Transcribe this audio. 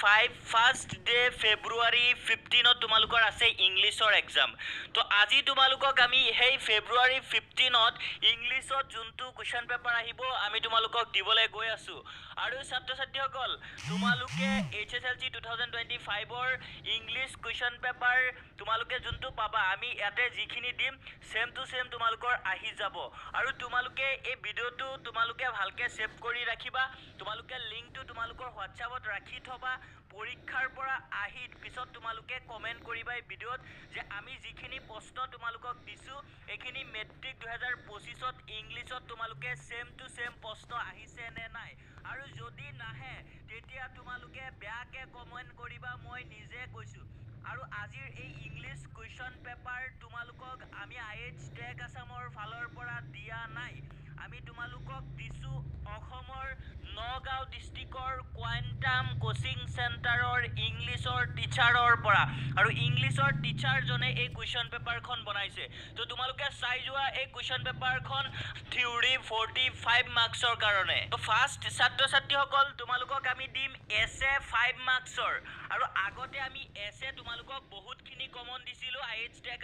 2025 first day ফেব্ৰুৱাৰী 15 তোমালোকৰ আছে ইংলিছৰ এক্সাম। তো আজি তোমালোকক আমি সেই ফেব্ৰুৱাৰী 15 ইংলিছত যোনটো কুৱেশ্যন পেপাৰ আহিব আমি তোমালোকক দিবলৈ গৈ আছোঁ। আৰু ছাত্ৰ ছাত্ৰীসকল তোমালোকে HSLC 2025ৰ ইংলিছ কুৱেশ্যন পেপাৰ তোমালোকে যোনটো পাবা আমি ইয়াতে যিখিনি দিম সেম টু সেম তোমালোকৰ আহি যাব। আৰু তোমালোকে এই ভিডিঅ'টো তোমালোকে ভালকৈ ছেভ কৰি ৰাখিবা। তোমালোকে লিংকটো তোমালোকৰ হোৱাটছআপত ৰাখি থবা। পৰীক্ষাৰ পৰা আহি পিছত তোমালোকে কমেণ্ট কৰিবা এই ভিডিঅ'ত যে আমি যিখিনি প্ৰশ্ন তোমালোকক দিছোঁ এইখিনি মেট্ৰিক 2025ত ইংলিছত তোমালোকে ছেম টু ছেম প্ৰশ্ন আহিছে নে নাই। আৰু যদি নাহে তেতিয়া তোমালোকে বেয়াকৈ কমেণ্ট কৰিবা, মই নিজে কৈছোঁ। আৰু আজিৰ এই ইংলিছ কুৱেশ্যন পেপাৰ তোমালোকক আমি IH টেক আছামৰ ফালৰ পৰা দিয়া নাই। আমি তোমালোকক দিছোঁ অসমৰ নগাঁও ডিষ্ট্ৰিক্টৰ কোৱাণ্টাম কোচিং চেণ্টাৰৰ ইংলিছৰ টিচাৰৰ পৰা। আৰু ইংলিছৰ টিচাৰজনে এই কুৱেশ্যন পেপাৰখন বনাইছে। তো তোমালোকে চাই যোৱা এই কুৱেশ্যন পেপাৰখন থিয়ৰী 45 মাৰ্কছৰ কাৰণে। তো ফাৰ্ষ্ট ছাত্ৰ ছাত্ৰীসকল তোমালোকক আমি দিম এছে 5 মাৰ্কছৰ। আৰু আগতে আমি এছে তোমালোকক বহুতখিনি কমন দিছিলোঁ IH টেক